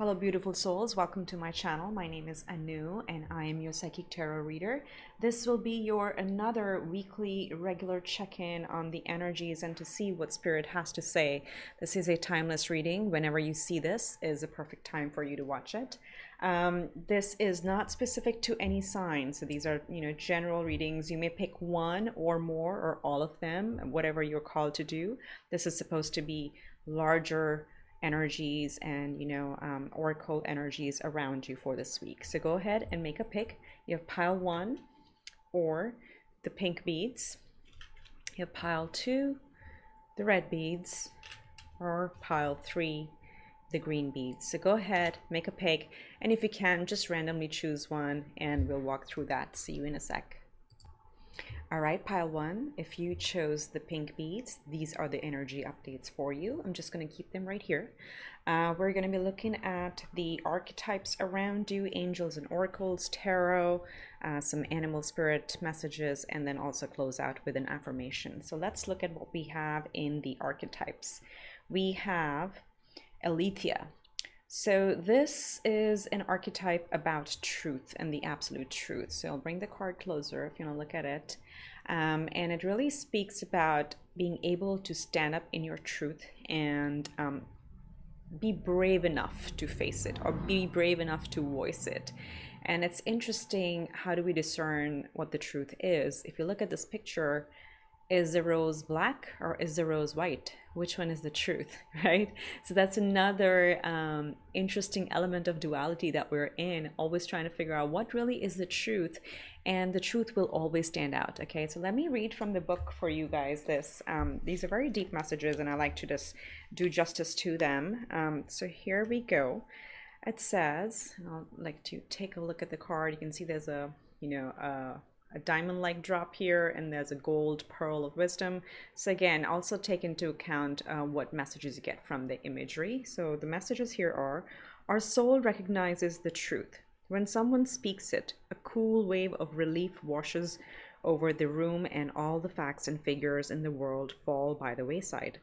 Hello, beautiful souls. Welcome to my channel. My name is Anu, and I am your psychic tarot reader. This will be your another weekly regular check-in on the energies and to see what spirit has to say. This is a timeless reading. Whenever you see this is a perfect time for you to watch it. This is not specific to any sign, so these are general readings. You may pick one or more or all of them, whatever you're called to do. This is supposed to be larger energies and oracle energies around you for this week. So go ahead and make a pick. You have pile 1 or the pink beads, you have pile 2 the red beads, or pile 3 the green beads. So go ahead, make a pick, and if you can, just randomly choose one and we'll walk through that. See you in a sec. All right, pile 1, if you chose the pink beads, these are the energy updates for you. I'm just going to keep them right here. We're going to be looking at the archetypes around you, angels and oracles, tarot, some animal spirit messages, and then also close out with an affirmation. So let's look at what we have in the archetypes. We have Alethea. So this is an archetype about truth and the absolute truth. So I'll bring the card closer if you want to look at it. And it really speaks about being able to stand up in your truth and be brave enough to face it, or be brave enough to voice it. And it's interesting, how do we discern what the truth is? If you look at this picture, is the rose black or is the rose white? Which one is the truth, right? So that's another interesting element of duality that we're in, always trying to figure out what really is the truth, and the truth will always stand out. Okay, so let me read from the book for you guys. These are very deep messages, and I like to just do justice to them. So here we go. It says, and I'll like to take a look at the card. You can see there's a diamond-like drop here, and there's a gold pearl of wisdom. So again, also take into account what messages you get from the imagery. So the messages here are: our soul recognizes the truth. When someone speaks it, a cool wave of relief washes over the room, and all the facts and figures in the world fall by the wayside.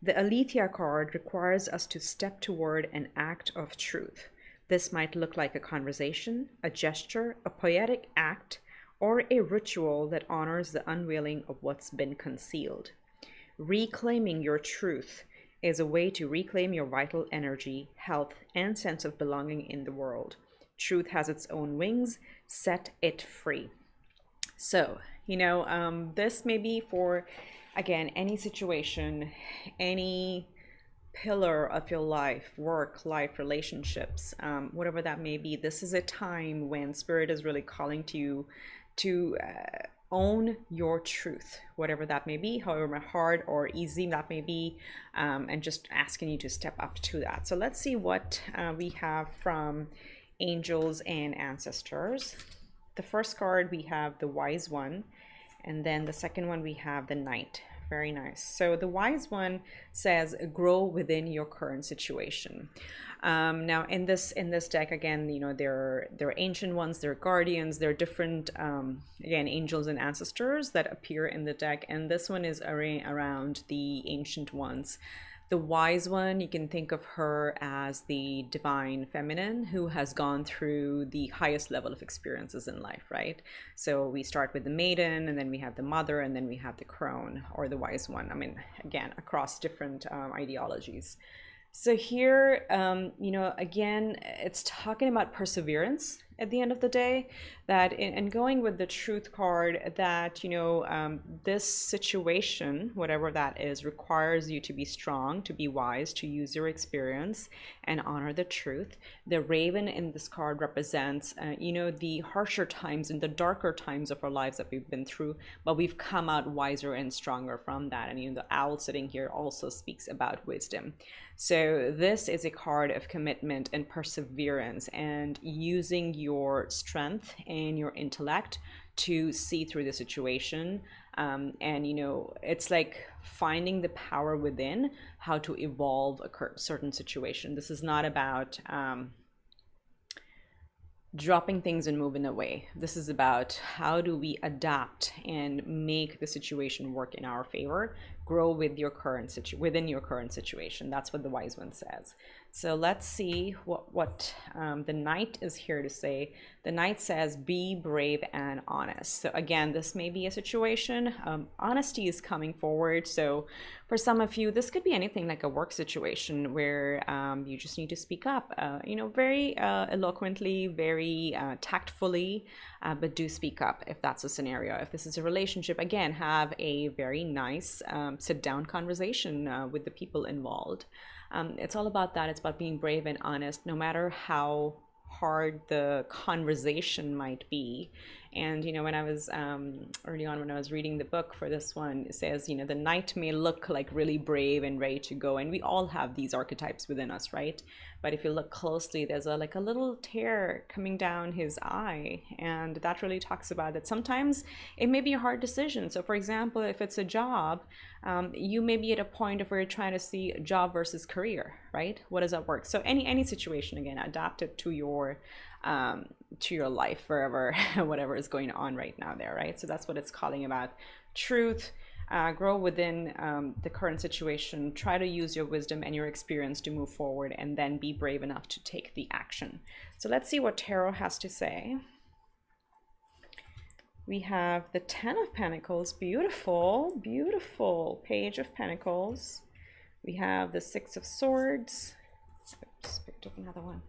The Alethea card requires us to step toward an act of truth. This might look like a conversation, a gesture, a poetic act, or a ritual that honors the unveiling of what's been concealed. Reclaiming your truth is a way to reclaim your vital energy, health, and sense of belonging in the world. Truth has its own wings. Set it free. So, this may be for, again, any situation, any pillar of your life, work, life, relationships, whatever that may be. This is a time when Spirit is really calling to you to own your truth, whatever that may be, however hard or easy that may be, and just asking you to step up to that. So let's see what we have from angels and ancestors. The first card, we have the Wise One, and then the second one we have the Knight. Very nice. So the Wise One says, grow within your current situation. Now in this deck, again, there are ancient ones, there are guardians, there are different again, angels and ancestors that appear in the deck, and this one is around the ancient ones. The Wise One, you can think of her as the divine feminine who has gone through the highest level of experiences in life, right? So we start with the maiden, and then we have the mother, and then we have the crone, or the Wise One. I mean, again, across different ideologies. So here, again, it's talking about perseverance at the end of the day, that and going with the truth card, that this situation, whatever that is, requires you to be strong, to be wise, to use your experience and honor the truth. The raven in this card represents the harsher times and the darker times of our lives that we've been through, but we've come out wiser and stronger from that. And the owl sitting here also speaks about wisdom. So this is a card of commitment and perseverance, and using your strength and your intellect to see through the situation. And it's like finding the power within how to evolve a certain situation. This is not about dropping things and moving away. This is about how do we adapt and make the situation work in our favor, grow with your within your current situation. That's what the wise one says. So let's see what the knight is here to say. The knight says, be brave and honest. So again, this may be a situation. Honesty is coming forward. So for some of you, this could be anything like a work situation where you just need to speak up, very eloquently, very tactfully, but do speak up if that's a scenario. If this is a relationship, again, have a very nice sit down conversation with the people involved. It's all about that. It's about being brave and honest, no matter how hard the conversation might be. And when I was early on, when I was reading the book for this one, it says the knight may look like really brave and ready to go, and we all have these archetypes within us, right? But if you look closely, there's a little tear coming down his eye, and that really talks about that sometimes it may be a hard decision. So for example, if it's a job, you may be at a point of where you're trying to see job versus career, right? What does that work? So any situation, again, adapt it to your life, wherever whatever is going on right now there, right? So that's what it's calling about. Truth, grow within the current situation, try to use your wisdom and your experience to move forward, and then be brave enough to take the action. So let's see what tarot has to say. We have the Ten of Pentacles, beautiful, beautiful. Page of Pentacles. We have the Six of Swords. Oops, picked up another one.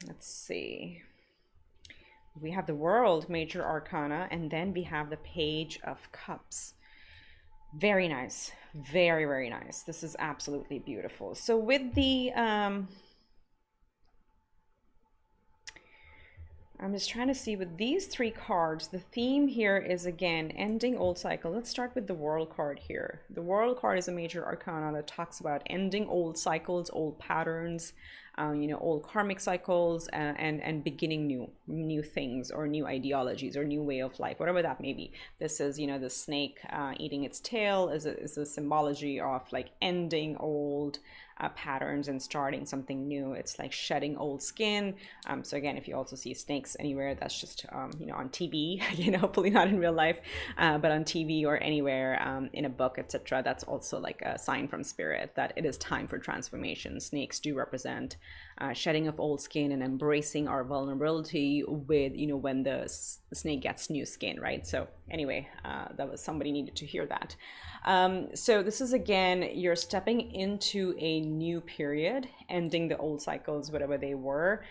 Let's see. We have the World, Major Arcana, and then we have the Page of Cups. Very nice. Very, very nice. This is absolutely beautiful. So with the I'm just trying to see with these three cards, the theme here is, again, ending old cycle. Let's start with the World card here. The World card is a major arcana that talks about ending old cycles, old patterns, old karmic cycles, and beginning new things, or new ideologies, or new way of life, whatever that may be. This is, the snake eating its tail is a symbology of like ending old patterns and starting something new. It's like shedding old skin. So again, if you also see snakes anywhere, that's just on TV, hopefully not in real life, but on TV or anywhere, in a book, etc. That's also like a sign from spirit that it is time for transformation. Snakes do represent shedding of old skin and embracing our vulnerability with, when the snake gets new skin, right? So anyway, that was, somebody needed to hear that. So this is, again, you're stepping into a new period, ending the old cycles, whatever they were.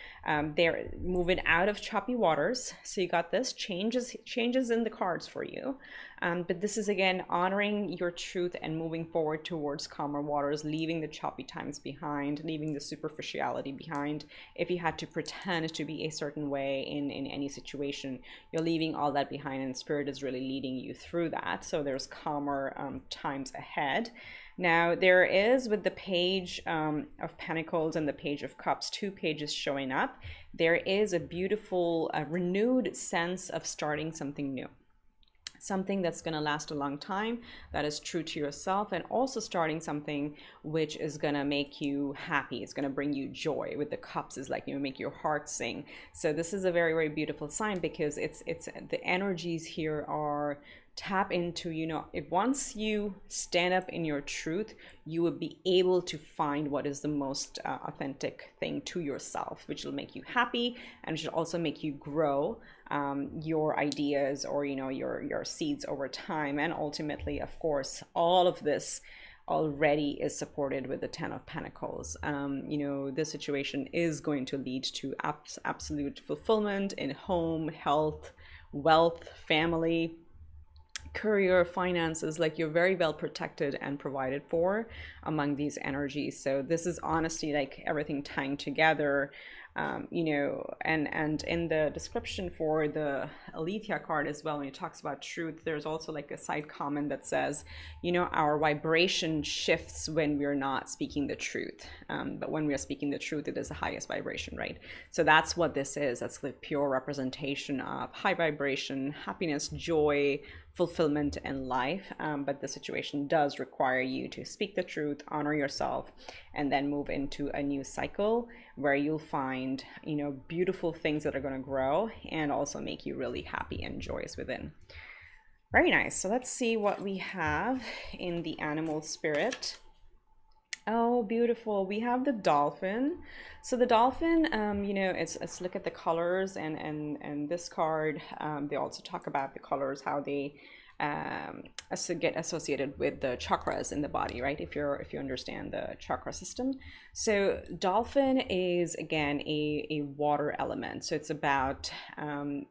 They're moving out of choppy waters. So you got this changes in the cards for you. But this is, again, honoring your truth and moving forward towards calmer waters, leaving the choppy times behind, leaving the superficiality behind. If you had to pretend to be a certain way in any situation, you're leaving all that behind, and spirit is really leading you through that. So there's calmer times ahead. Now, there is, with the Page of Pentacles and the Page of Cups, two pages showing up, there is a beautiful, renewed sense of starting something new. Something that's going to last a long time, that is true to yourself, and also starting something which is going to make you happy. It's going to bring you joy. With the cups is like, make your heart sing. So this is a very, very beautiful sign, because it's the energies here are tap into, if once you stand up in your truth, you will be able to find what is the most authentic thing to yourself, which will make you happy, and which will also make you grow your ideas, or your seeds over time. And ultimately, of course, all of this already is supported with the Ten of Pentacles. This situation is going to lead to absolute fulfillment in home, health, wealth, family, career, finances. Like, you're very well protected and provided for among these energies. So this is honestly like everything tying together. And in the description for the Alethea card as well, when it talks about truth, there's also like a side comment that says, our vibration shifts when we're not speaking the truth. But when we are speaking the truth, it is the highest vibration, right? So that's what this is. That's the pure representation of high vibration, happiness, joy, fulfillment in life. But the situation does require you to speak the truth, honor yourself, and then move into a new cycle where you'll find, beautiful things that are going to grow and also make you really happy and joyous within. Very nice. So let's see what we have in the animal spirit. Oh, beautiful. We have the dolphin. So the dolphin, it's look at the colors and this card, they also talk about the colors, how they get associated with the chakras in the body, right? If you understand the chakra system. So dolphin is again a water element. So it's about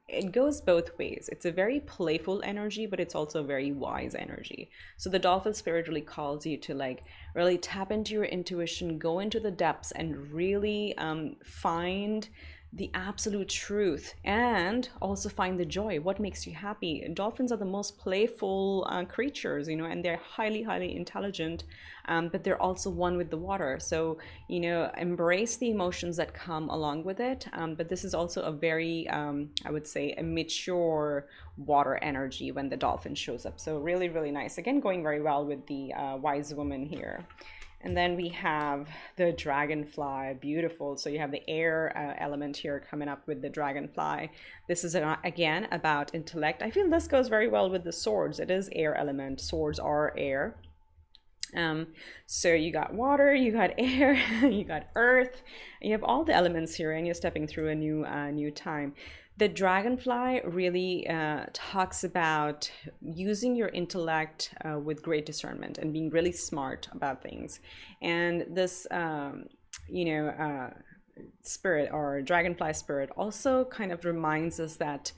it goes both ways. It's a very playful energy, but it's also a very wise energy. So the dolphin spirit really calls you to like really tap into your intuition, go into the depths, and really find the absolute truth, and also find the joy, what makes you happy. Dolphins are the most playful creatures, and they're highly, highly intelligent, but they're also one with the water. So embrace the emotions that come along with it, but this is also a very I would say a mature water energy when the dolphin shows up. So really, really nice, again going very well with the wise woman here. And then we have the dragonfly, beautiful. So you have the air element here coming up with the dragonfly. This is again about intellect. I feel this goes very well with the swords. It is air element. Swords are air. So you got water, you got air, you got earth, you have all the elements here, and you're stepping through a new time. The dragonfly really talks about using your intellect with great discernment and being really smart about things. And this, spirit or dragonfly spirit also kind of reminds us that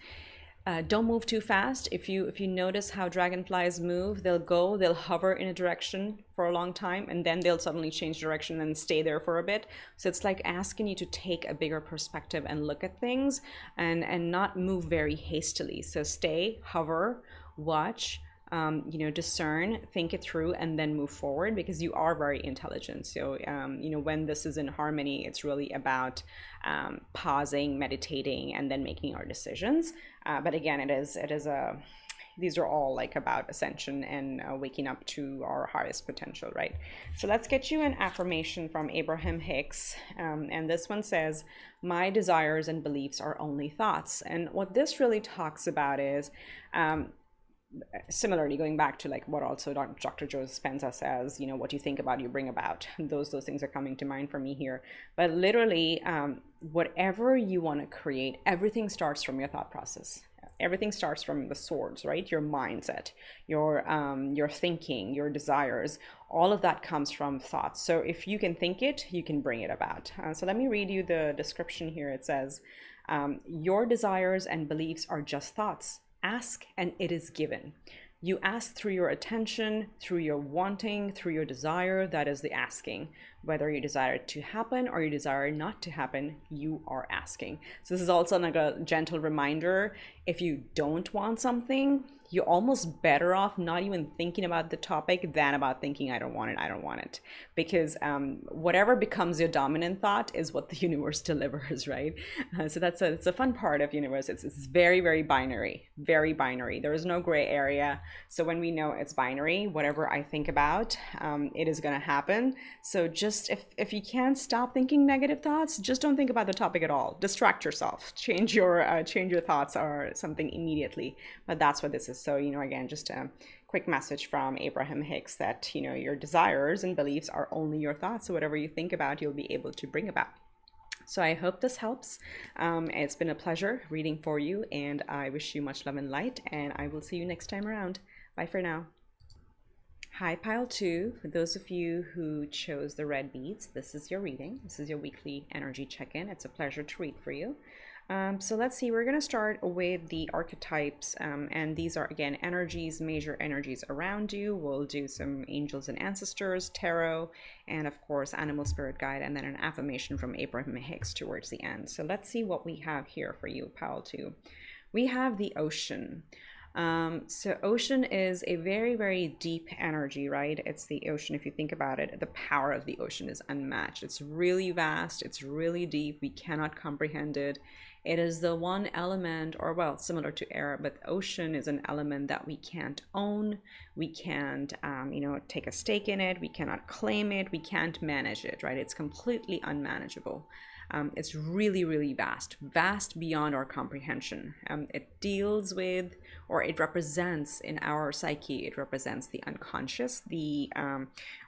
don't move too fast. If you notice how dragonflies move, they'll hover in a direction for a long time, and then they'll suddenly change direction and stay there for a bit. So it's like asking you to take a bigger perspective and look at things, and not move very hastily. So stay, hover, watch, discern, think it through, and then move forward, because you are very intelligent. So when this is in harmony, it's really about pausing, meditating, and then making our decisions. But again, these are all like about ascension and waking up to our highest potential, right? So let's get you an affirmation from Abraham Hicks. And this one says, "My desires and beliefs are only thoughts." And what this really talks about is, similarly going back to like what also Dr. Joe Dispenza says, what you think about, you bring about. Those things are coming to mind for me here. But literally, whatever you want to create, everything starts from your thought process. Everything starts from the swords, right? Your mindset, your thinking, your desires, all of that comes from thoughts. So if you can think it, you can bring it about. So let me read you the description here. It says, your desires and beliefs are just thoughts. Ask and it is given. You ask through your attention, through your wanting, through your desire. That is the asking. Whether you desire it to happen or you desire not to happen, you are asking. So this is also like a gentle reminder. If you don't want something, you're almost better off not even thinking about the topic than about thinking, I don't want it. Because whatever becomes your dominant thought is what the universe delivers, right? So it's a fun part of universe. It's very, very binary, very binary. There is no gray area. So when we know it's binary, whatever I think about, it is going to happen. So just if you can't stop thinking negative thoughts, just don't think about the topic at all. Distract yourself. Change your thoughts or something immediately. But that's what this is. So, again, just a quick message from Abraham Hicks that, your desires and beliefs are only your thoughts. So whatever you think about, you'll be able to bring about. So I hope this helps. It's been a pleasure reading for you, and I wish you much love and light, and I will see you next time around. Bye for now. Hi, Pile 2. For those of you who chose the red beads, this is your reading. This is your weekly energy check-in. It's a pleasure to read for you. So let's see, we're going to start with the archetypes, and these are, again, energies, major energies around you. We'll do some angels and ancestors, tarot, and of course, animal spirit guide, and then an affirmation from Abraham Hicks towards the end. So let's see what we have here for you, Pile 2. We have the ocean. So ocean is a very, very deep energy, right? It's the ocean. If you think about it, the power of the ocean is unmatched. It's really vast. It's really deep. We cannot comprehend it. It is the one element, or well, similar to air, but ocean is an element that we can't own. We can't, take a stake in it. We cannot claim it. We can't manage it, right? It's completely unmanageable. It's really, really vast beyond our comprehension. It deals with, or it represents in our psyche, it represents the unconscious, the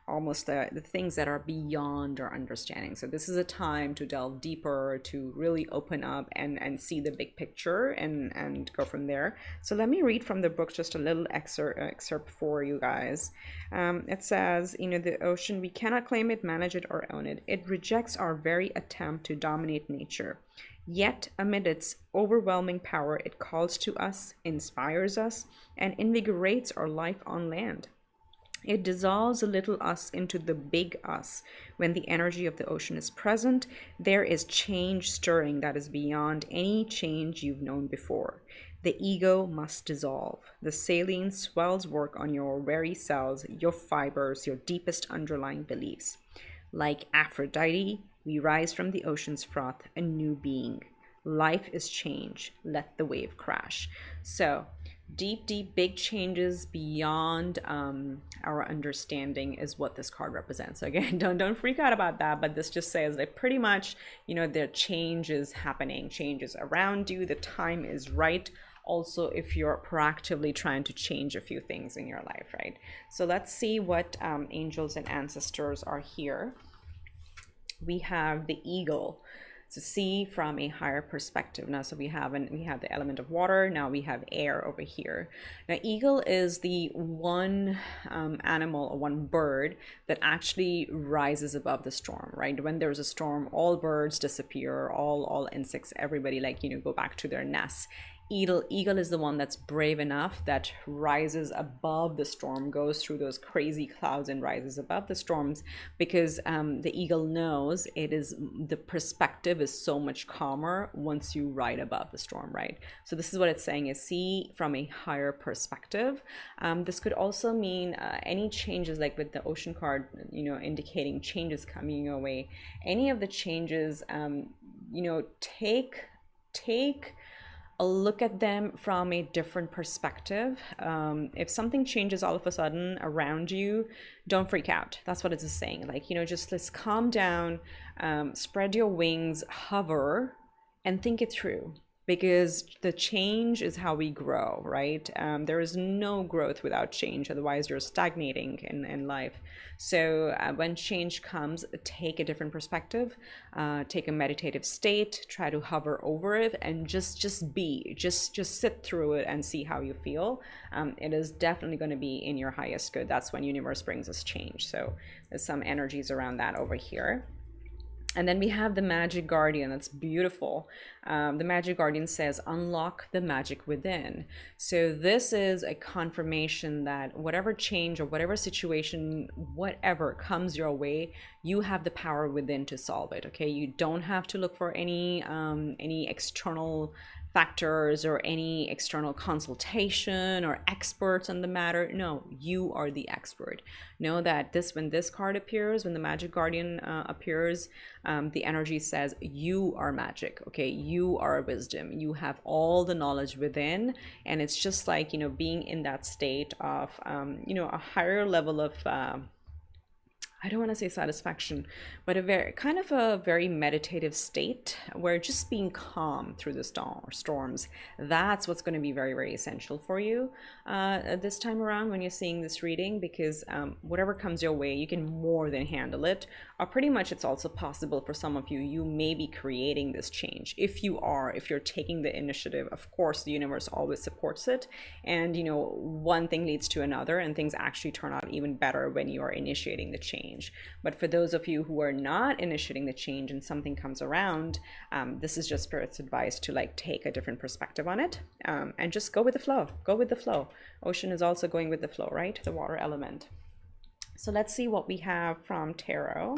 almost the things that are beyond our understanding. So this is a time to delve deeper, to really open up and see the big picture and go from there. So let me read from the book just a little excerpt for you guys. It says, the ocean, we cannot claim it, manage it, or own it. It rejects our very attempt to dominate nature. Yet, amid its overwhelming power, it calls to us, inspires us, and invigorates our life on land. It dissolves a little us into the big us. When the energy of the ocean is present, there is change stirring that is beyond any change you've known before. The ego must dissolve. The saline swells work on your very cells, your fibers, your deepest underlying beliefs. Like Aphrodite, we rise from the ocean's froth, a new being. Life is change. Let the wave crash. So, deep, big changes beyond our understanding is what this card represents. So again, don't freak out about that, but this just says that pretty much, the change is happening, changes around you, the time is right. Also, if you're proactively trying to change a few things in your life, right? So let's see what angels and ancestors are here. We have the eagle. To see from a higher perspective. Now, so we have the element of water. Now we have air over here. Now, eagle is the one animal or one bird that actually rises above the storm, right? When there's a storm, all birds disappear, all insects, everybody go back to their nests. Eagle is the one that's brave enough, that rises above the storm, goes through those crazy clouds and rises above the storms, because the eagle knows the perspective is so much calmer once you ride above the storm, right? So this is what it's saying, is see from a higher perspective. This could also mean any changes, like with the ocean card, indicating changes coming your way. Any of the changes, take a look at them from a different perspective. If something changes all of a sudden around you, don't freak out. That's what it's saying. Just let's calm down, spread your wings, hover, and think it through. Because the change is how we grow, right? There is no growth without change. Otherwise, you're stagnating in life. So when change comes, take a different perspective, take a meditative state, try to hover over it, and just sit through it and see how you feel. It is definitely going to be in your highest good. That's when universe brings us change. So there's some energies around that over here. And then we have the magic guardian. That's beautiful. The magic guardian says, unlock the magic within. So this is a confirmation that whatever change or whatever situation, whatever comes your way, you have the power within to solve it. Okay, you don't have to look for any external factors or any external consultation or experts on the matter. No, you are the expert. Know that when this card appears, when the magic guardian appears, the energy says you are magic. Okay, you are wisdom. You have all the knowledge within, and it's just like being in that state of a higher level of I don't want to say satisfaction, but a very meditative state where just being calm through the storms, that's what's going to be very, very essential for you this time around when you're seeing this reading, because whatever comes your way, you can more than handle it. Or pretty much it's also possible for some of you, you may be creating this change. If you're taking the initiative, of course, the universe always supports it. And, one thing leads to another, and things actually turn out even better when you are initiating the change. But for those of you who are not initiating the change and something comes around, this is just Spirit's advice to take a different perspective on it, and just go with the flow. Go with the flow. Ocean is also going with the flow, right? The water element. So let's see what we have from tarot.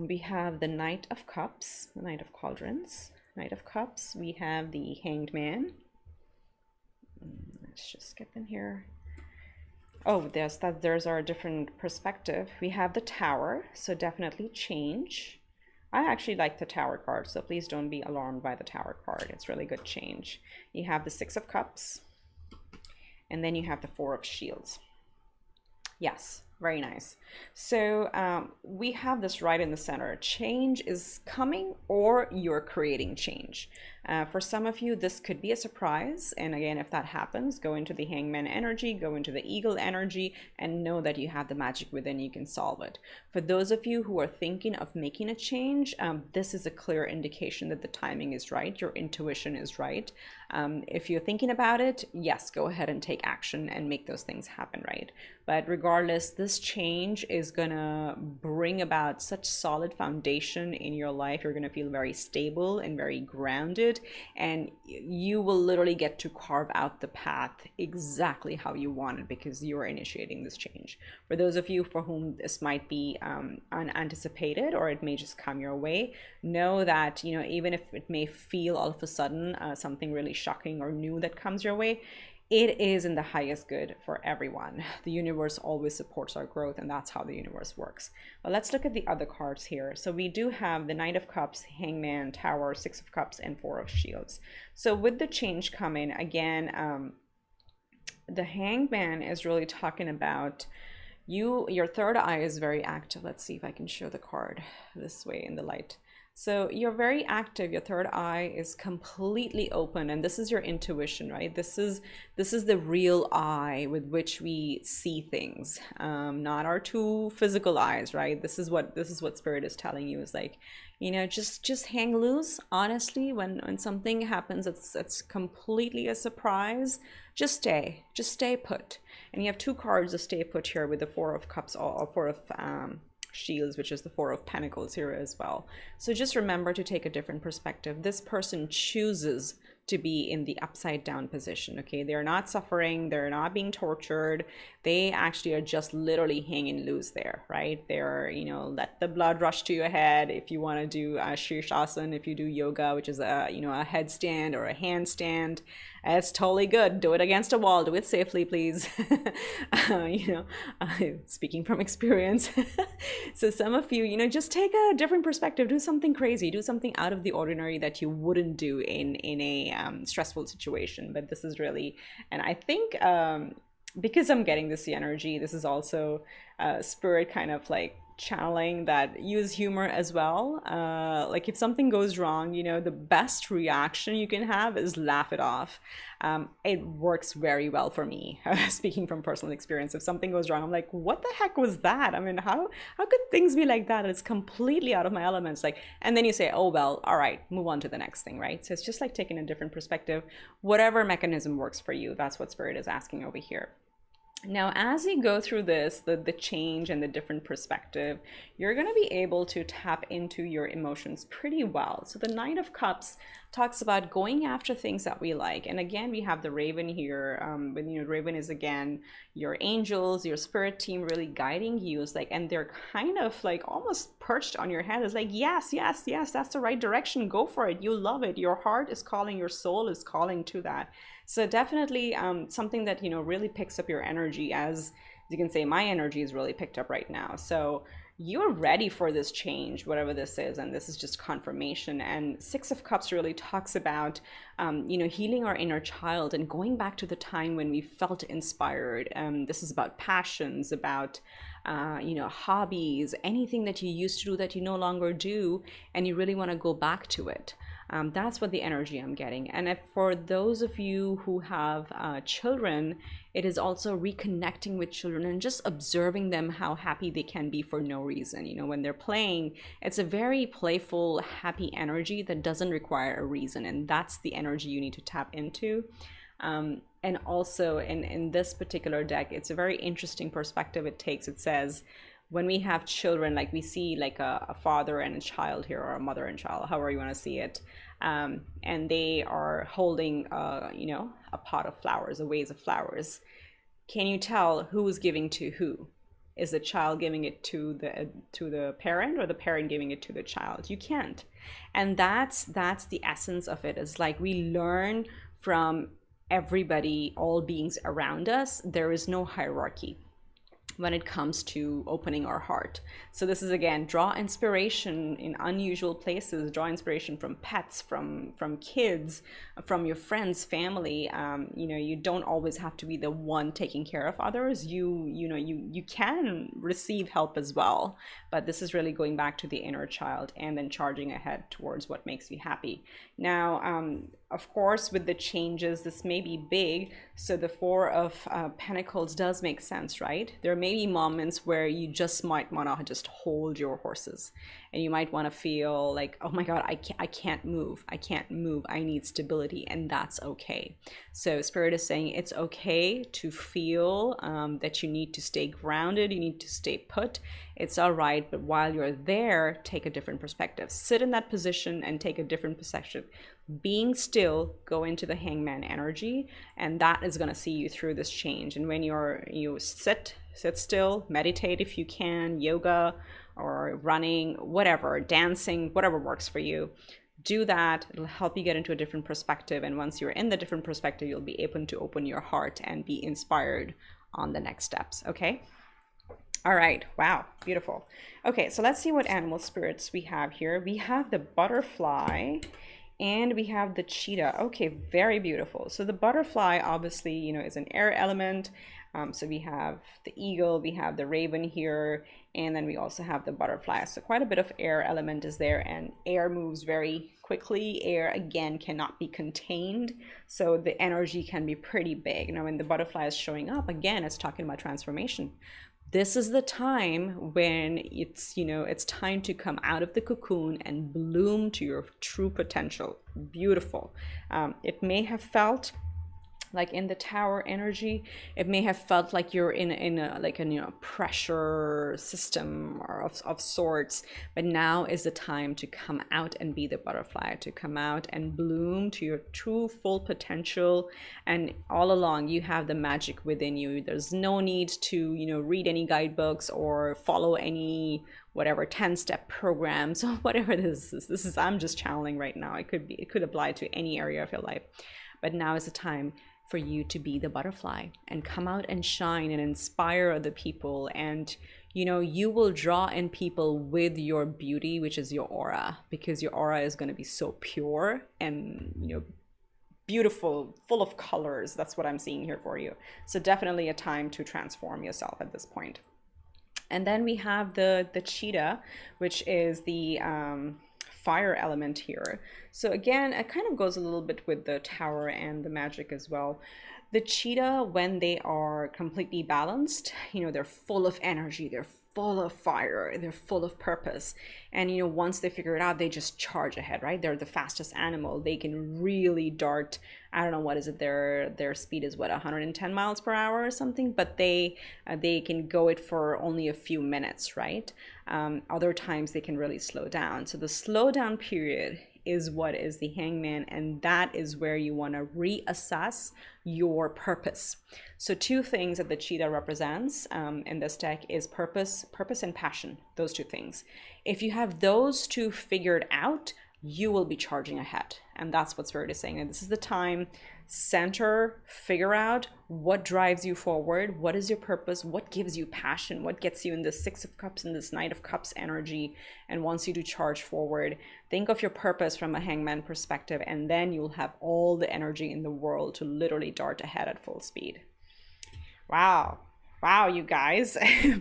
We have the Knight of Cups, the Knight of Cauldrons, Knight of Cups. We have the Hanged Man. Let's just get them here. Oh, there's our different perspective. We have the Tower, so definitely change. I actually like the Tower card, so please don't be alarmed by the Tower card. It's really good change. You have the Six of Cups, and then you have the Four of Shields. Yes, very nice. So we have this right in the center. Change is coming, or you're creating change. For some of you, this could be a surprise. And again, if that happens, go into the Hangman energy, go into the Eagle energy, and know that you have the magic within, you can solve it. For those of you who are thinking of making a change, this is a clear indication that the timing is right, your intuition is right. If you're thinking about it, yes, go ahead and take action and make those things happen, right? But regardless, this change is gonna bring about such solid foundation in your life. You're gonna feel very stable and very grounded, and you will literally get to carve out the path exactly how you want it, because you're initiating this change. For those of you for whom this might be unanticipated, or it may just come your way, know that, you know, even if it may feel all of a sudden something really shocking or new that comes your way, it is in the highest good for everyone. The universe always supports our growth, and that's how the universe works. But let's look at the other cards here. So we do have the Knight of Cups, Hangman, Tower, Six of Cups, and Four of Shields. So with the change coming, again, the Hangman is really talking about your third eye is very active. Let's see if I can show the card this way in the light. So you're very active. Your third eye is completely open, and this is your intuition, right? This is the real eye with which we see things, not our two physical eyes, right? This is what Spirit is telling you, is like, you know, just hang loose. Honestly, when something happens that's completely a surprise, just stay put. And you have two cards of stay put here with the Four of Cups, or Four of Shields, which is the Four of Pentacles here as well. So just remember to take a different perspective. This person chooses to be in the upside down position, okay? They're not suffering, they're not being tortured, they actually are just literally hanging loose there, right? They're, you know, let the blood rush to your head. If you want to do Shirshasana, if you do yoga, which is a, you know, a headstand or a handstand, it's totally good. Do it against a wall, do it safely, please. You know, speaking from experience. So some of you, you know, just take a different perspective, do something crazy, do something out of the ordinary that you wouldn't do in a stressful situation. But this is really, and I think because I'm getting this energy, this is also Spirit kind of like channeling that, use humor as well. Like if something goes wrong, you know, the best reaction you can have is laugh it off. It works very well for me. Speaking from personal experience, if something goes wrong, I'm like, what the heck was that? I mean, how could things be like that? It's completely out of my elements. Like, and then you say, oh well, all right, move on to the next thing, right? So it's just like taking a different perspective. Whatever mechanism works for you, that's what Spirit is asking over here. Now, as you go through this, the change and the different perspective, you're going to be able to tap into your emotions pretty well. So the Knight of Cups talks about going after things that we like. And again, we have the Raven here. But, you know, Raven is, again, your angels, your spirit team really guiding you. It's like, and they're kind of like almost perched on your head. It's like, yes, yes, yes, that's the right direction. Go for it. You love it. Your heart is calling, your soul is calling to that. So definitely something that, you know, really picks up your energy. As you can say, my energy is really picked up right now. So you're ready for this change, whatever this is, and this is just confirmation. And Six of Cups really talks about, you know, healing our inner child and going back to the time when we felt inspired. This is about passions, about you know, hobbies, anything that you used to do that you no longer do, and you really want to go back to it. That's what the energy I'm getting. And if for those of you who have children, it is also reconnecting with children and just observing them, how happy they can be for no reason. You know, when they're playing, it's a very playful, happy energy that doesn't require a reason. And that's the energy you need to tap into. And also in this particular deck, it's a very interesting perspective it takes. It says, when we have children, like we see like a father and a child here, or a mother and child, however you want to see it, and they are holding, you know, a pot of flowers, a vase of flowers. Can you tell who is giving to who? Is the child giving it to the parent, or the parent giving it to the child? You can't. And that's the essence of it. Is like we learn from everybody, all beings around us. There is no hierarchy. when it comes to opening our heart. So this is, again, draw inspiration in unusual places, draw inspiration from pets, from kids, from your friends, family. You know, you don't always have to be the one taking care of others. You can receive help as well, but this is really going back to the inner child and then charging ahead towards what makes you happy. Now, of course, with the changes, this may be big. So the Four of Pentacles does make sense, right? There may be moments where you just might want to just hold your horses, and you might want to feel like, oh my God, I can't move. I can't move. I need stability, and that's okay. So Spirit is saying it's okay to feel that you need to stay grounded. You need to stay put. It's all right. But while you're there, take a different perspective. Sit in that position and take a different perspective. Being still, go into the Hangman energy, and that is going to see you through this change. And when you sit still, meditate if you can, yoga or running, whatever, dancing, whatever works for you, do that. It'll help you get into a different perspective, and once you're in the different perspective, you'll be able to open your heart and be inspired on the next steps. Okay. All right. Wow. Beautiful. Okay. So let's see what animal spirits we have here. We have the butterfly and we have the cheetah. Okay. Very beautiful. So the butterfly, obviously, you know, is an air element. So we have the eagle, we have the raven here, and then we also have the butterfly. So quite a bit of air element is there, and air moves very quickly. Air, again, cannot be contained. So the energy can be pretty big. Now, when the butterfly is showing up, again, it's talking about transformation. This is the time when it's, you know, it's time to come out of the cocoon and bloom to your true potential. Beautiful. It may have felt like in the tower energy, it may have felt like you're in a like a, you know, pressure system or of sorts, but now is the time to come out and be the butterfly, to come out and bloom to your true full potential. And all along you have the magic within you. There's no need to, you know, read any guidebooks or follow any whatever 10-step programs or whatever this is. I'm just channeling right now. It could apply to any area of your life, but now is the time for you to be the butterfly and come out and shine and inspire other people. And, you know, you will draw in people with your beauty, which is your aura, because your aura is going to be so pure and, you know, beautiful, full of colors. That's what I'm seeing here for you. So definitely a time to transform yourself at this point. And then we have the cheetah, which is the fire element here. So again, it kind of goes a little bit with the tower and the magic as well. The cheetah, when they are completely balanced, you know, they're full of energy, they're full of fire, they're full of purpose. And, you know, once they figure it out, they just charge ahead, right? They're the fastest animal. They can really dart. I don't know, what is it? Their speed is what, 110 miles per hour or something, but they can go it for only a few minutes, right? Other times they can really slow down. So the slow down period is what is the hangman, and that is where you want to reassess your purpose. So two things that the cheetah represents in this deck is purpose and passion, those two things. If you have those two figured out, you will be charging ahead. And that's what Spirit is saying. And this is the time, center, figure out what drives you forward. What is your purpose? What gives you passion? What gets you in this Six of Cups and this Knight of Cups energy and wants you to charge forward? Think of your purpose from a hangman perspective, and then you'll have all the energy in the world to literally dart ahead at full speed. Wow. Wow, you guys,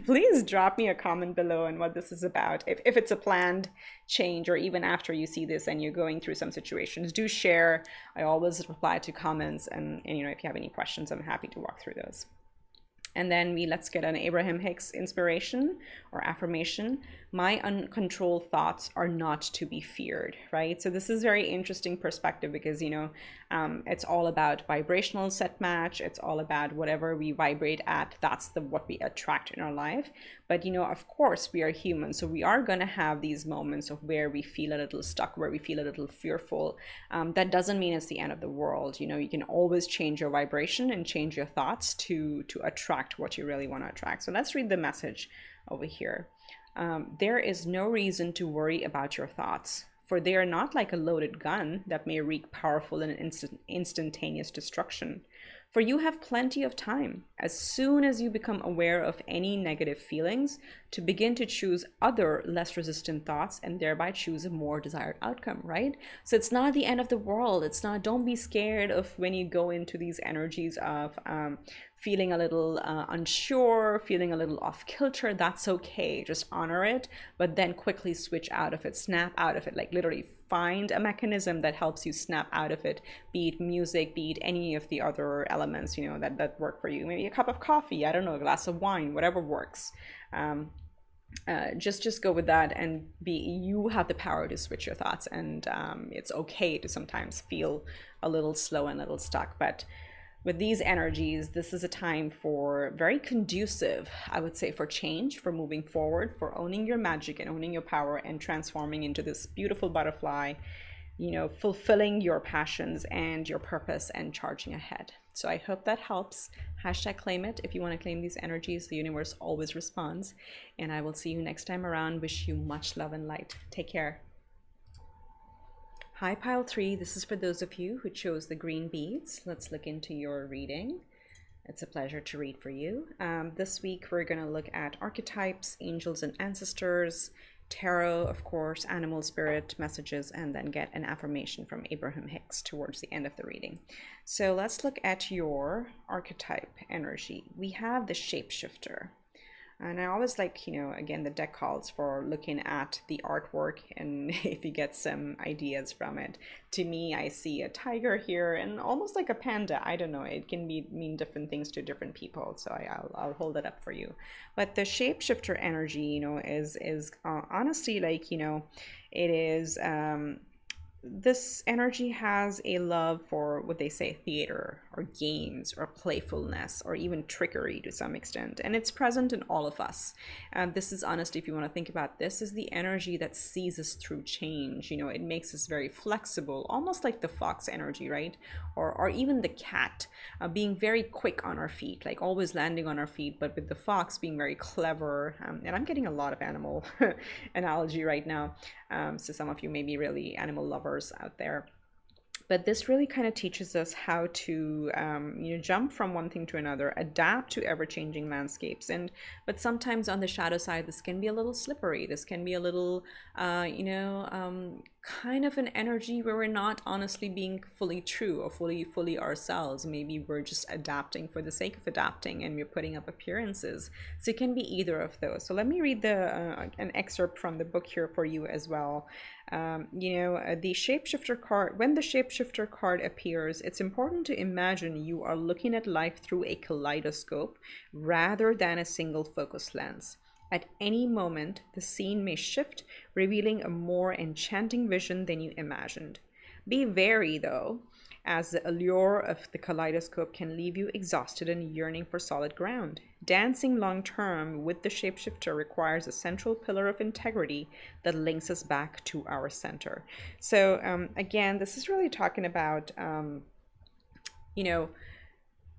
please drop me a comment below on what this is about. If it's a planned change, or even after you see this and you're going through some situations, do share. I always reply to comments, and you know, if you have any questions, I'm happy to walk through those. And then let's get an Abraham Hicks inspiration or affirmation. My uncontrolled thoughts are not to be feared, right? So this is very interesting perspective because, you know, it's all about vibrational set match. It's all about whatever we vibrate at, that's what we attract in our life. But, you know, of course, we are human. So we are going to have these moments of where we feel a little stuck, where we feel a little fearful. That doesn't mean it's the end of the world. You know, you can always change your vibration and change your thoughts to attract what you really want to attract. So let's read the message over here. There is no reason to worry about your thoughts, for they are not like a loaded gun that may wreak powerful and instantaneous destruction. For you have plenty of time, as soon as you become aware of any negative feelings, to begin to choose other less resistant thoughts and thereby choose a more desired outcome, right? So it's not the end of the world. It's not, don't be scared of when you go into these energies of feeling a little unsure, feeling a little off kilter. That's okay. Just honor it, but then quickly switch out of it, snap out of it, like literally find a mechanism that helps you snap out of it, be it music, be it any of the other elements, you know, that work for you. Maybe a cup of coffee, I don't know, a glass of wine, whatever works. Just go with that, and you have the power to switch your thoughts, and it's okay to sometimes feel a little slow and a little stuck. But with these energies, this is a time for very conducive, I would say, for change, for moving forward, for owning your magic and owning your power and transforming into this beautiful butterfly, you know, fulfilling your passions and your purpose and charging ahead. So I hope that helps. Hashtag claim it if you want to claim these energies. The universe always responds. And I will see you next time around. Wish you much love and light. Take care. Hi, pile 3. This is for those of you who chose the green beads. Let's look into your reading. It's a pleasure to read for you. This week, we're going to look at archetypes, angels and ancestors, tarot, of course, animal spirit messages, and then get an affirmation from Abraham Hicks towards the end of the reading. So let's look at your archetype energy. We have the shapeshifter. And I always like, you know, again, the deck calls for looking at the artwork and if you get some ideas from it. To me, I see a tiger here and almost like a panda. I don't know. It can mean different things to different people. So I'll hold it up for you. But the shapeshifter energy, you know, is honestly like, you know, it is this energy has a love for what they say theater or games or playfulness or even trickery to some extent, and it's present in all of us. This is honestly, if you want to think about this, is the energy that sees us through change. You know, it makes us very flexible, almost like the fox energy, right? Or even the cat, being very quick on our feet, like always landing on our feet, but with the fox being very clever. And I'm getting a lot of animal analogy right now. So some of you may be really animal lovers out there. But this really kind of teaches us how to, you know, jump from one thing to another, adapt to ever-changing landscapes. But sometimes on the shadow side, this can be a little slippery. This can be a little, you know, kind of an energy where we're not honestly being fully true or fully ourselves. Maybe we're just adapting for the sake of adapting, and we're putting up appearances. So it can be either of those. So let me read an excerpt from the book here for you as well. You know, the shapeshifter card, when the shapeshifter card appears, it's important to imagine you are looking at life through a kaleidoscope rather than a single focus lens. At any moment, the scene may shift, revealing a more enchanting vision than you imagined. Be wary, though, as the allure of the kaleidoscope can leave you exhausted and yearning for solid ground. Dancing long-term with the shapeshifter requires a central pillar of integrity that links us back to our center. So again, this is really talking about, you know,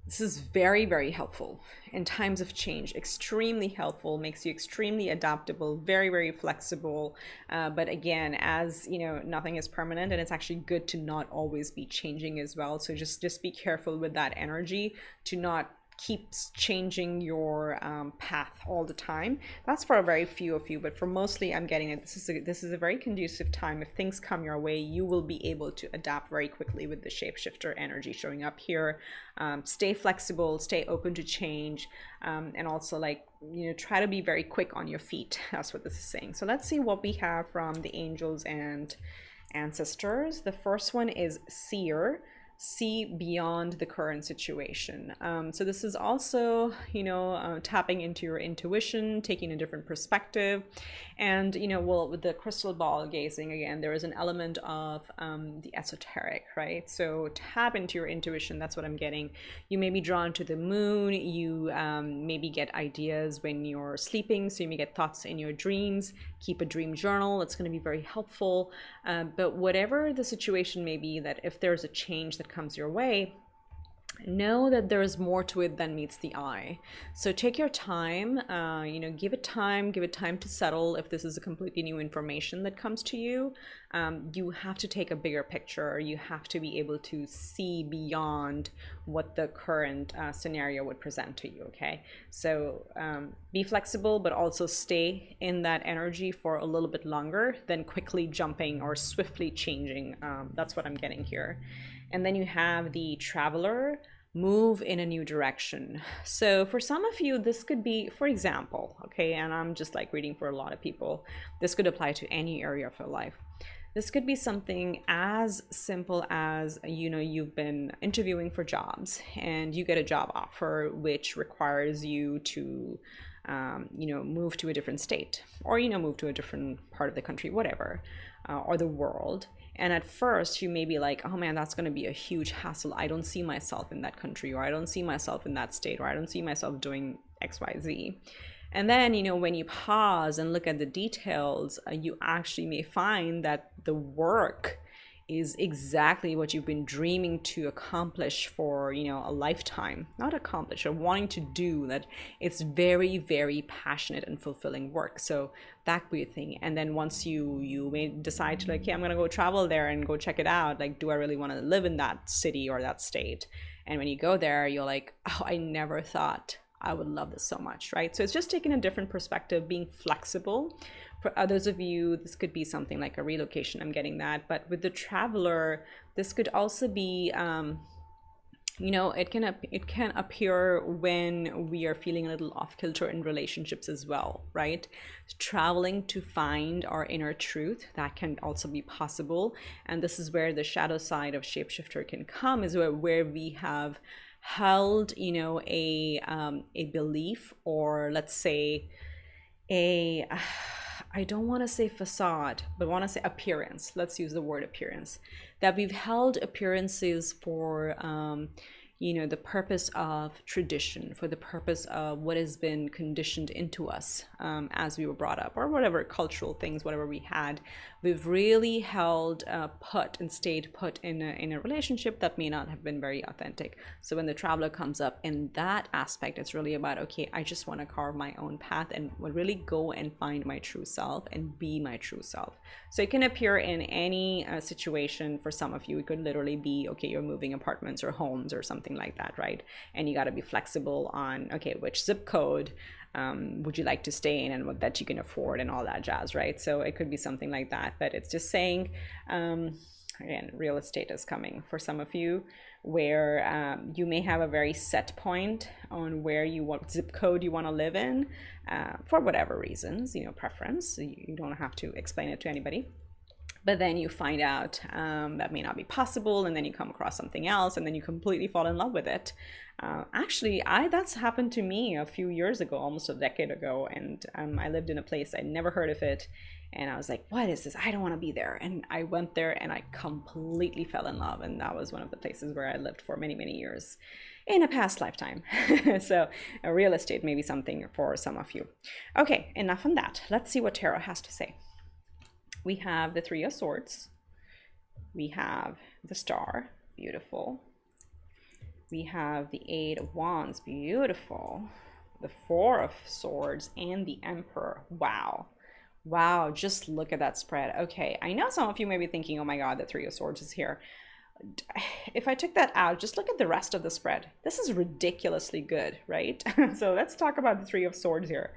this is very, very helpful in times of change, extremely helpful, makes you extremely adaptable, very, very flexible. But again, as you know, nothing is permanent, and it's actually good to not always be changing as well. So just be careful with that energy to not keeps changing your path all the time. That's for a very few of you, but for mostly, I'm getting it. This is a very conducive time. If things come your way, you will be able to adapt very quickly with the shapeshifter energy showing up here. Stay flexible, stay open to change, and also, like, you know, try to be very quick on your feet. That's what this is saying. So let's see what we have from the angels and ancestors. The first one is seer. See beyond the current situation. So this is also, you know, tapping into your intuition, taking a different perspective. And, you know, well, with the crystal ball gazing, again, there is an element of the esoteric, right? So tap into your intuition. That's what I'm getting. You may be drawn to the moon. You maybe get ideas when you're sleeping. So you may get thoughts in your dreams. Keep a dream journal. It's going to be very helpful. But whatever the situation may be, that if there's a change that comes your way, know that there's more to it than meets the eye. So take your time, give it time, to settle. If this is a completely new information that comes to you, you have to take a bigger picture. You have to be able to see beyond what the current scenario would present to you. Okay, so be flexible, but also stay in that energy for a little bit longer than quickly jumping or swiftly changing. That's what I'm getting here. And then you have the Traveler, move in a new direction. So for some of you, this could be, for example, okay, and I'm just like reading for a lot of people, this could apply to any area of your life. This could be something as simple as, you've been interviewing for jobs and you get a job offer which requires you to move to a different state, or move to a different part of the country, whatever, or the world. And at first you may be like, oh man, that's going to be a huge hassle. I don't see myself in that country, or I don't see myself in that state, or I don't see myself doing XYZ. And then, when you pause and look at the details, you actually may find that the work is exactly what you've been dreaming to accomplish for, a lifetime. Not accomplish, or wanting to do that. It's very, very passionate and fulfilling work. So that could be a thing. And then once you may decide to, like, yeah, I'm gonna go travel there and go check it out. Like, do I really want to live in that city or that state? And when you go there, you're like, oh, I never thought I would love this so much, right? So it's just taking a different perspective, being flexible. For others of you, this could be something like a relocation. I'm getting that. But with the Traveler, this could also be, it can appear when we are feeling a little off kilter in relationships as well, right? Traveling to find our inner truth, that can also be possible. And this is where the shadow side of shapeshifter can come, is where we have held, a belief, or let's say I don't want to say facade, but want to say appearance. Let's use the word appearance. That we've held appearances for, the purpose of tradition, for the purpose of what has been conditioned into us as we were brought up, or whatever cultural things, whatever we had. We've really held put and stayed put in a relationship that may not have been very authentic. So when the Traveler comes up in that aspect, it's really about, okay, I just want to carve my own path and really go and find my true self and be my true self. So it can appear in any situation. For some of you, it could literally be, okay, you're moving apartments or homes or something like that, right? And you got to be flexible on, okay, which zip code would you like to stay in, and what that you can afford, and all that jazz, right? So it could be something like that. But it's just saying, again, real estate is coming for some of you, where you may have a very set point on where you want, zip code you want to live in, for whatever reasons, preference. You don't have to explain it to anybody. But then you find out that may not be possible, and then you come across something else, and then you completely fall in love with it. Actually, that's happened to me a few years ago, almost a decade ago, and I lived in a place, I'd never heard of it, and I was like, what is this? I don't want to be there. And I went there and I completely fell in love, and that was one of the places where I lived for many, many years in a past lifetime. So real estate may be something for some of you. Okay, enough on that. Let's see what tarot has to say. We have the Three of Swords. We have the Star, beautiful. We have the Eight of Wands, beautiful. The Four of Swords and the Emperor. Wow. Wow, just look at that spread. Okay, I know some of you may be thinking, oh my God, the Three of Swords is here. If I took that out, just look at the rest of the spread. This is ridiculously good, right? So let's talk about the Three of Swords here.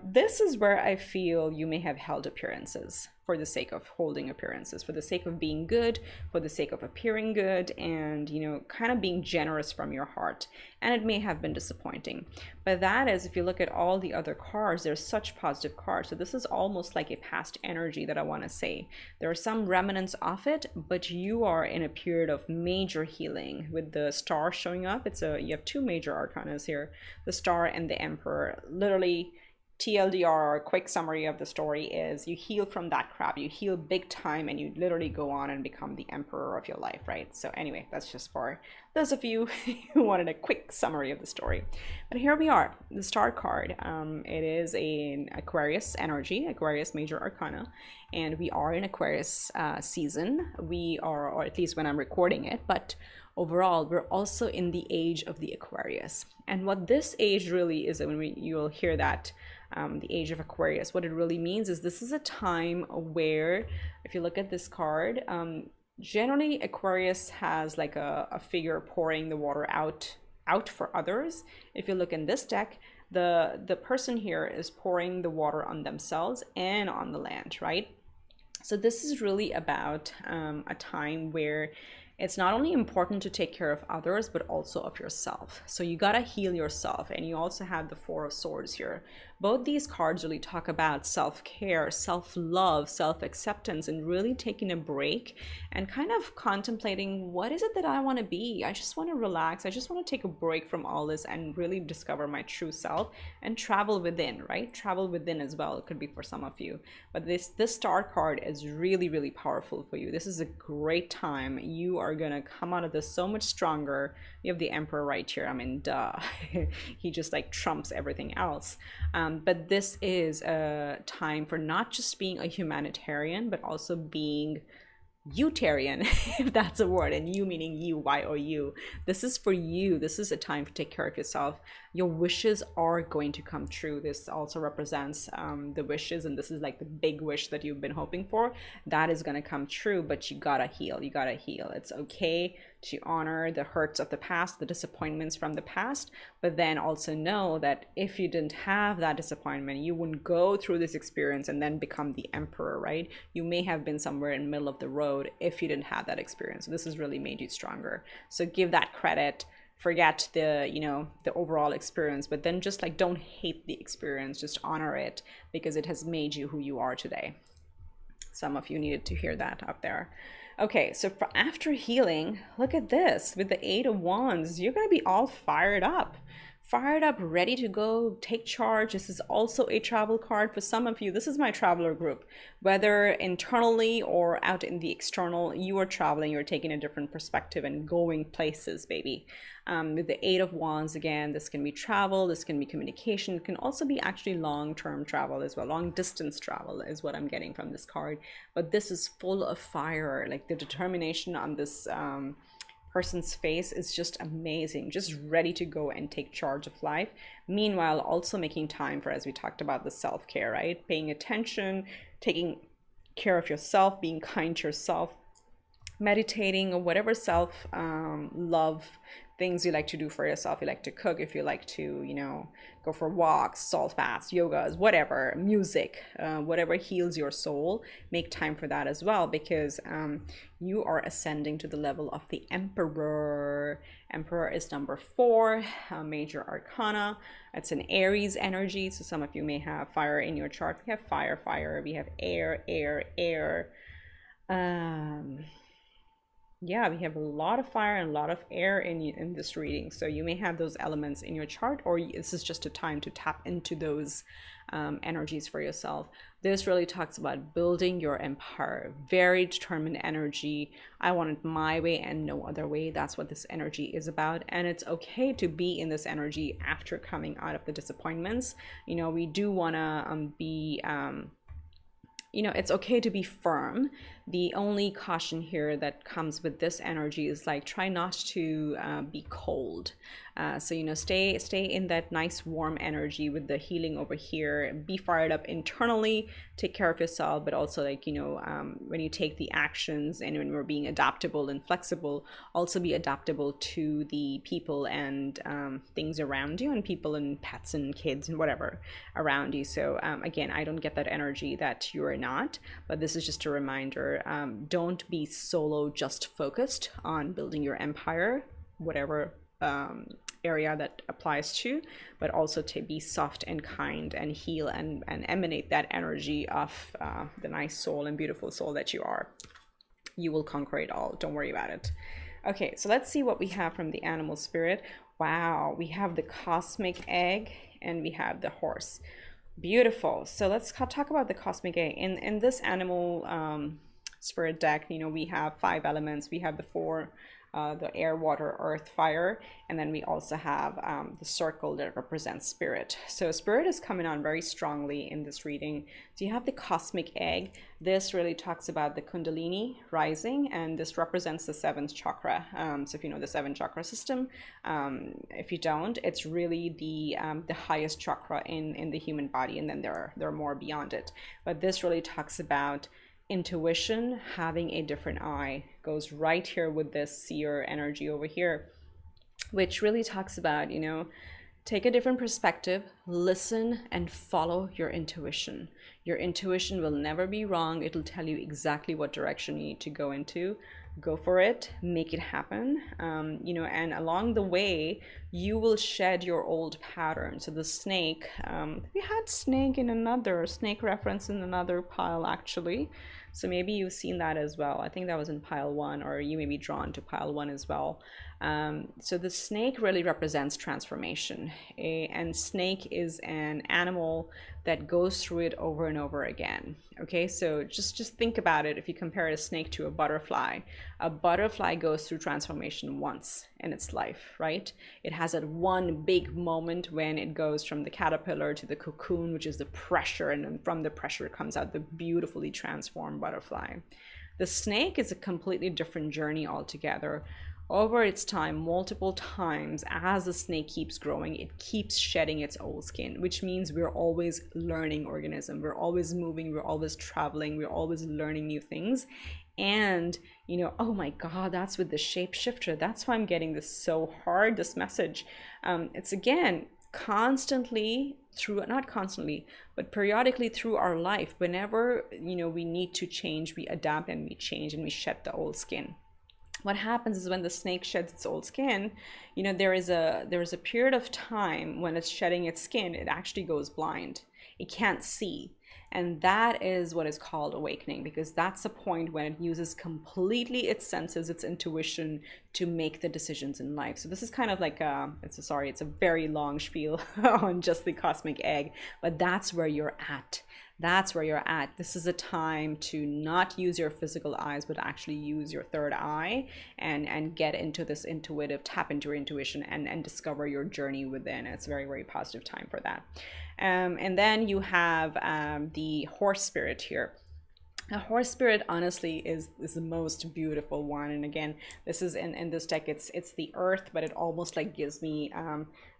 This is where I feel you may have held appearances for the sake of holding appearances, for the sake of being good, for the sake of appearing good, and, kind of being generous from your heart. And it may have been disappointing. But that is, if you look at all the other cards, there's such positive cards. So this is almost like a past energy that I want to say. There are some remnants of it, but you are in a period of major healing with the Star showing up. You have two major arcanas here, the Star and the Emperor. Literally, TLDR, quick summary of the story is you heal from that crap, you heal big time, and you literally go on and become the emperor of your life, right? So anyway, that's just for those of you who wanted a quick summary of the story. But here we are, the Star card. It is an Aquarius energy, Aquarius major arcana, and we are in Aquarius season. We are, or at least when I'm recording it, but overall, we're also in the age of the Aquarius. And what this age really is, when you'll hear that, the age of Aquarius, what it really means is this is a time where, if you look at this card, generally Aquarius has like a figure pouring the water out for others. If you look in this deck, the person here is pouring the water on themselves and on the land, right? So this is really about a time where it's not only important to take care of others, but also of yourself. So you gotta heal yourself. And you also have the Four of Swords here. Both these cards really talk about self-care, self-love, self-acceptance, and really taking a break and kind of contemplating, what is it that I want to be? I just want to relax. I just want to take a break from all this and really discover my true self and travel within, right? Travel within as well. It could be for some of you. But this Star card is really, really powerful for you. This is a great time. You are going to come out of this so much stronger. You have the Emperor right here. I mean, duh. He just like trumps everything else. But this is a time for not just being a humanitarian, but also being Utarian, if that's a word, and you meaning you, Y-O-U. This is for you. This is a time to take care of yourself. Your wishes are going to come true. This also represents the wishes, and this is like the big wish that you've been hoping for. That is going to come true, but you gotta heal. You gotta heal. It's okay to honor the hurts of the past, the disappointments from the past, but then also know that if you didn't have that disappointment, you wouldn't go through this experience and then become the Emperor, right? You may have been somewhere in the middle of the road if you didn't have that experience. So this has really made you stronger. So give that credit. Forget the, you know, the overall experience, but then just like don't hate the experience, just honor it because it has made you who you are today. Some of you needed to hear that up there. Okay, so for after healing, look at this. With the Eight of Wands, you're going to be all fired up, ready to go take charge. This is also a travel card for some of you. This is my traveler group. Whether internally or out in the external, you are traveling, you're taking a different perspective and going places, baby. With the Eight of Wands, again, this can be travel, this can be communication, it can also be actually long-term travel as well. Long distance travel is what I'm getting from this card. But this is full of fire, like the determination on this person's face is just amazing, just ready to go and take charge of life. Meanwhile, also making time for, as we talked about, the self-care, right? Paying attention, taking care of yourself, being kind to yourself, meditating, or whatever self love things you like to do for yourself. You like to cook, if you like to, you know, go for walks, salt baths, yogas, whatever, music, whatever heals your soul, make time for that as well, because you are ascending to the level of the Emperor. Emperor is number 4, major arcana. It's an Aries energy, so some of you may have fire in your chart. We have fire, fire, we have air, air, air. Yeah, we have a lot of fire and a lot of air in this reading. So you may have those elements in your chart, or this is just a time to tap into those energies for yourself. This really talks about building your empire. Very determined energy. I want it my way and no other way. That's what this energy is about. And it's okay to be in this energy after coming out of the disappointments. You know, we do want to be... you know, it's okay to be firm. The only caution here that comes with this energy is like, try not to be cold. So, you know, stay in that nice warm energy with the healing over here. Be fired up internally, take care of yourself, but also like, you know, when you take the actions and when we're being adaptable and flexible, also be adaptable to the people and things around you, and people and pets and kids and whatever around you. So again, I don't get that energy that you're not, but this is just a reminder. Don't be solo just focused on building your empire, whatever area that applies to, but also to be soft and kind and heal and emanate that energy of the nice soul and beautiful soul that you are. You will conquer it all. Don't worry about it. Okay, so let's see what we have from the animal spirit. Wow, we have the cosmic egg and we have the horse. Beautiful. So let's talk about the cosmic egg. In this animal spirit deck, you know, we have 5 elements. We have the 4 the air, water, earth, fire. And then we also have the circle that represents spirit. So spirit is coming on very strongly in this reading. So you have the cosmic egg. This really talks about the Kundalini rising, and this represents the seventh chakra. So if you know the seven chakra system, if you don't, it's really the highest chakra in the human body, and then there are more beyond it. But this really talks about intuition, having a different eye. Goes right here with this seer energy over here, which really talks about, you know, take a different perspective, listen, and follow your intuition. Your intuition will never be wrong. It'll tell you exactly what direction you need to go into. Go for it, make it happen. You know, and along the way, you will shed your old pattern. So the snake, we had snake reference in another pile actually. So maybe you've seen that as well. I think that was in pile 1, or you may be drawn to pile 1 as well. So the snake really represents transformation. And snake is an animal that goes through it over and over again. Okay, so just think about it. If you compare a snake to a butterfly goes through transformation once in its life, right? It has that one big moment when it goes from the caterpillar to the cocoon, which is the pressure, and then from the pressure comes out the beautifully transformed butterfly. The snake is a completely different journey altogether. Over its time, multiple times, as the snake keeps growing, it keeps shedding its old skin, which means we're always learning organism. We're always moving, we're always traveling, we're always learning new things. And, you know, oh my God, that's with the shapeshifter. That's why I'm getting this so hard, this message. It's again, constantly through, not constantly, but periodically through our life, whenever, you know, we need to change, we adapt and we change and we shed the old skin. What happens is when the snake sheds its old skin, you know, there is a period of time when it's shedding its skin, it actually goes blind. It can't see. And that is what is called awakening, because that's the point when it uses completely its senses, its intuition to make the decisions in life. So this is kind of like it's a very long spiel on just the cosmic egg, but that's where you're at. That's where you're at. This is a time to not use your physical eyes, but actually use your third eye and get into this tap into your intuition and discover your journey within. It's a very, very positive time for that. And then you have the horse spirit here. A horse spirit, honestly, is the most beautiful one. And again, this is in this deck, it's the earth, but it almost like gives me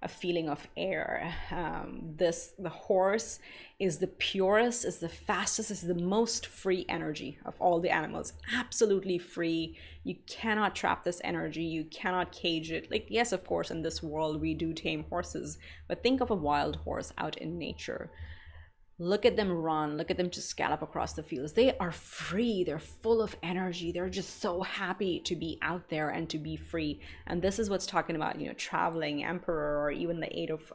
a feeling of air. The horse is the purest, is the fastest, is the most free energy of all the animals. Absolutely free. You cannot trap this energy. You cannot cage it. Like, yes, of course, in this world we do tame horses, but think of a wild horse out in nature. Look at them run. Look at them just gallop across the fields. They are free. They're full of energy. They're just so happy to be out there and to be free. And this is what's talking about, you know, traveling emperor, or even the eight of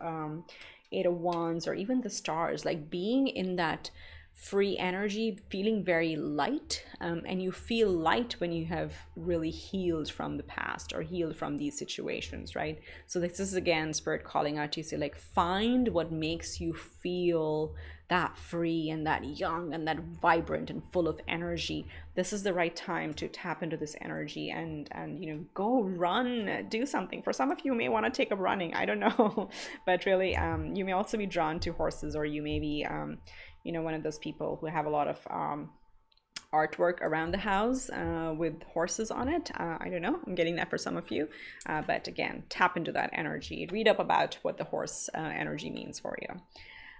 wands, or even the stars, like being in that free energy, feeling very light. And you feel light when you have really healed from the past or healed from these situations, right? So this is again spirit calling out to you, say like, find what makes you feel that free and that young and that vibrant and full of energy. This is the right time to tap into this energy and you know, go run, do something. For some of you may want to take up running, I don't know. But really, you may also be drawn to horses, or you may be you know, one of those people who have a lot of artwork around the house with horses on it. I don't know, I'm getting that for some of you. But again, tap into that energy. Read up about what the horse energy means for you.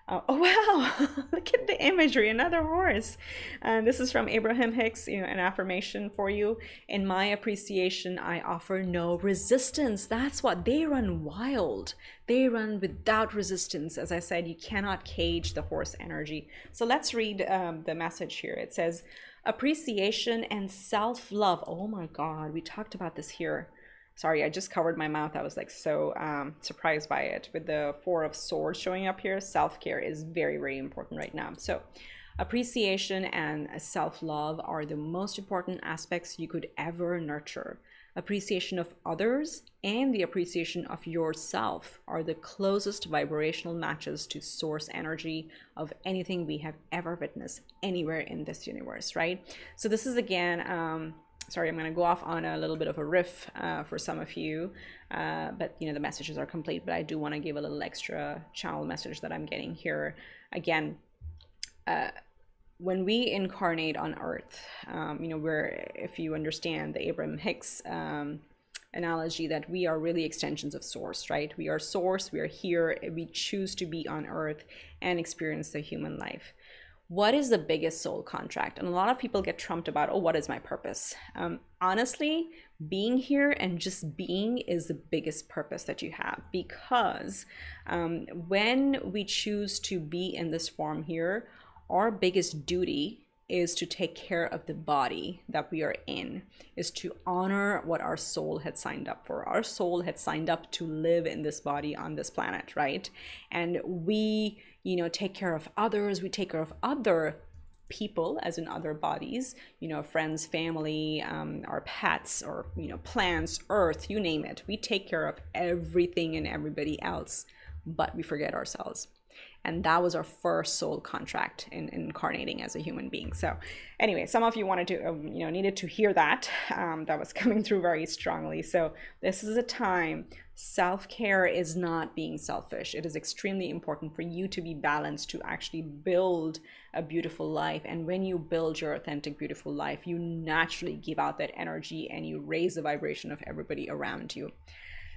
Oh wow, look at the imagery, another horse. This is from Abraham Hicks, you know, an affirmation for you. In my appreciation, I offer no resistance. That's what they run wild. They run without resistance. As I said, you cannot cage the horse energy. So let's read the message here. It says, appreciation and self-love. Oh my God, we talked about this here. Sorry, I just covered my mouth. I was like so surprised by it. With the Four of Swords showing up here, self-care is very, very important right now. So appreciation and self-love are the most important aspects you could ever nurture. Appreciation of others and the appreciation of yourself are the closest vibrational matches to source energy of anything we have ever witnessed anywhere in this universe, right? So this is again sorry, I'm going to go off on a little bit of a riff for some of you, but the messages are complete, but I do want to give a little extra channel message that I'm getting here. Again, when we incarnate on earth, we're, if you understand the Abraham Hicks analogy, that we are really extensions of source, right? We are source, we are here, we choose to be on earth and experience the human life. What is the biggest soul contract? And a lot of people get trumped about, oh, what is my purpose? Honestly, being here and just being is the biggest purpose that you have, because when we choose to be in this form here, our biggest duty is to take care of the body that we are in, is to honor what our soul had signed up for. Our soul had signed up to live in this body on this planet, right? And we, take care of others, we take care of other people, as in other bodies, friends, family, our pets, or, plants, earth, you name it. We take care of everything and everybody else, but we forget ourselves. And that was our first soul contract in incarnating as a human being. So anyway, some of you wanted to, needed to hear that. That was coming through very strongly. So this is a time, self-care is not being selfish. It is extremely important for you to be balanced, to actually build a beautiful life. And when you build your authentic, beautiful life, you naturally give out that energy and you raise the vibration of everybody around you.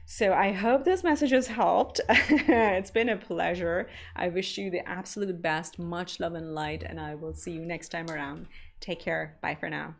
So I hope this message has helped. It's been a pleasure. I wish you the absolute best. Much love and light, and I will see you next time around. Take care. Bye for now.